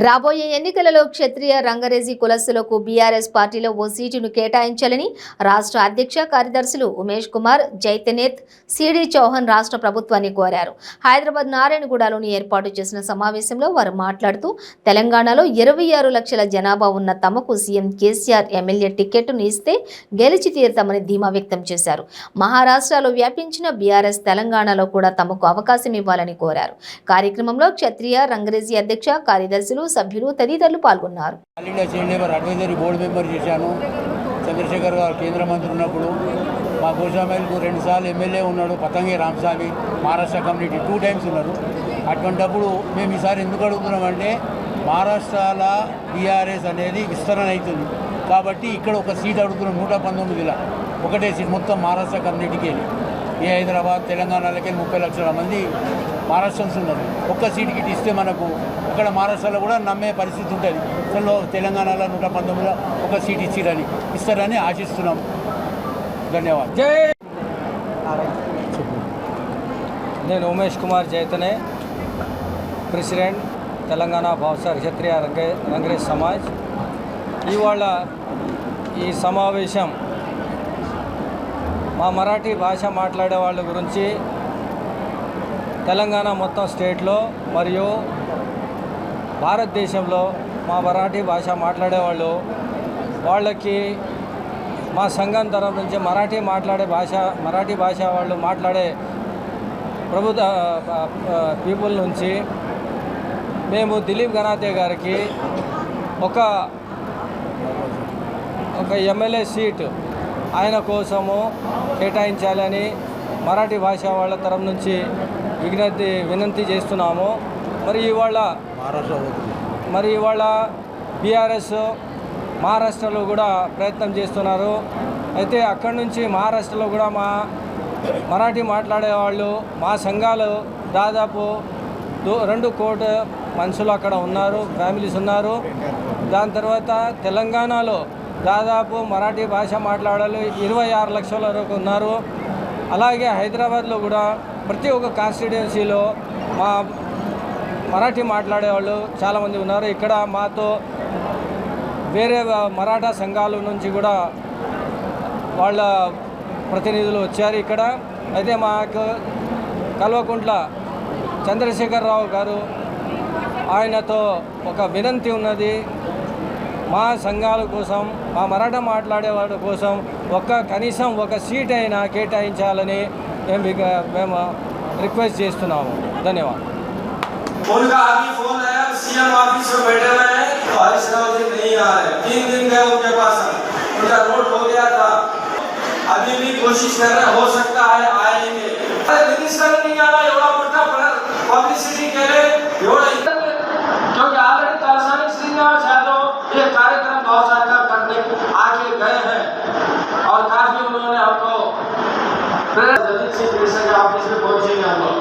రాబోయే ఎన్నికలలో క్షత్రియ రంగరేజి కులస్తులకు బీఆర్ఎస్ పార్టీలో ఓ సీటును కేటాయించాలని రాష్ట్ర అధ్యక్ష కార్యదర్శులు ఉమేష్ కుమార్ జైతనేత్ సిడి చౌహాన్ రాష్ట్ర ప్రభుత్వాన్ని కోరారు. హైదరాబాద్ నారాయణగూడలోని ఏర్పాటు చేసిన సమావేశంలో వారు మాట్లాడుతూ తెలంగాణలో 26 లక్షల జనాభా ఉన్న తమకు సీఎం కేసీఆర్ ఎమ్మెల్యే టికెట్ను ఇస్తే గెలిచి తీరుతామని ధీమా వ్యక్తం చేశారు. మహారాష్ట్రలో వ్యాపించిన బీఆర్ఎస్ తెలంగాణలో కూడా తమకు అవకాశం ఇవ్వాలని కోరారు. కార్యక్రమంలో క్షత్రియ రంగరేజి అధ్యక్ష కార్యదర్శులు సభ్యులు తదితరులు పాల్గొన్నారు. అడ్వైజరీ బోర్డు మెంబర్ చేశాను. చంద్రశేఖర్ గారు కేంద్ర మంత్రి ఉన్నప్పుడు మా గోషామైల్కు 2 సార్లు ఎమ్మెల్యే ఉన్నాడు. పతంగి రామస్వామి మహారాష్ట్ర కమ్యూనిటీ 2 టైమ్స్ ఉన్నారు. అటువంటిప్పుడు మేము ఈసారి ఎందుకు అడుగుతున్నామంటే మహారాష్ట్రలో బీఆర్ఎస్ అనేది విస్తరణ అవుతుంది కాబట్టి ఇక్కడ ఒక సీట్ అడుగుతున్నాం. 119ల ఒకటే సీట్ మొత్తం మహారాష్ట్ర కమ్యూనిటీకి వెళ్ళి ఏ హైదరాబాద్ తెలంగాణలకి 30 లక్షల మంది మహారాష్ట్రన్స్ ఉన్నారు. ఒక్క సీటుకి ఇస్తే మనకు అక్కడ మహారాష్ట్రలో కూడా నమ్మే పరిస్థితి ఉంటుంది. అసలు తెలంగాణలో 119లో ఒక సీట్ ఇస్తారని ఆశిస్తున్నాం. ధన్యవాదాలు. నేను ఉమేష్ కుమార్ జైతనే, ప్రెసిడెంట్ తెలంగాణ భావసార్ క్షత్రియ రంగరేజ్ సమాజ్. ఇవాళ ఈ సమావేశం మా మరాఠీ భాష మాట్లాడే వాళ్ళ గురించి తెలంగాణ మొత్తం స్టేట్లో మరియు భారతదేశంలో మా మరాఠీ భాష మాట్లాడేవాళ్ళు వాళ్ళకి మా సంఘం తరఫు నుంచి మరాఠీ భాష వాళ్ళు మాట్లాడే ప్రభుత్వ పీపుల్ నుంచి మేము దిలీప్ గనాతే గారికి ఒక ఎమ్మెల్యే సీటు ఆయన కోసము కేటాయించాలని మరాఠీ భాష వాళ్ళ తరఫు నుంచి వినంతి చేస్తున్నాము. మరి ఇవాళ బీఆర్ఎస్ మహారాష్ట్రలో కూడా ప్రయత్నం చేస్తున్నారు. అయితే అక్కడి నుంచి మహారాష్ట్రలో కూడా మా మరాఠీ మాట్లాడేవాళ్ళు మా సంఘాలు దాదాపు 2 కోట్ల మనుషులు అక్కడ ఉన్నారు, ఫ్యామిలీస్ ఉన్నారు. దాని తర్వాత తెలంగాణలో దాదాపు మరాఠీ భాష మాట్లాడాలి 26 లక్షల వరకు ఉన్నారు. అలాగే హైదరాబాద్లో కూడా ప్రతి ఒక్క కాన్స్టిట్యుయెన్సీలో మా మరాఠీ మాట్లాడేవాళ్ళు చాలామంది ఉన్నారు. ఇక్కడ మాతో వేరే మరాఠా సంఘాల నుంచి కూడా వాళ్ళ ప్రతినిధులు వచ్చారు ఇక్కడ. అయితే మాకు కల్వకుంట్ల చంద్రశేఖరరావు గారు ఆయనతో ఒక వినంతి ఉన్నది. మా సంఘాల కోసం మా మరాఠా మాట్లాడేవాళ్ళ కోసం కనీసం ఒక సీట్ అయినా కేటాయించాలని మేము రిక్వెస్ట్ చేస్తున్నాము. ధన్యవాదాలు. उनका अभी फोन आया, सीएम ऑफिस में बैठे हुए हैं तो हरीश राव जी नहीं आ रहे. 3 दिन गए उनके पास, उनका रोड हो गया था. अभी भी कोशिश कर रहे, हो सकता है आएंगे. मिनिस्टर नहीं आ रहा, एवढा मोठा पब्लिसिटी केले क्योंकि ऑलरेडी तलसानी श्रीनिवास यादव ये कार्यक्रम बहुत सारा करने आके गए हैं और काफी उन्होंने हमको जल्दी से ऑफिस में पहुंचेंगे हम लोग.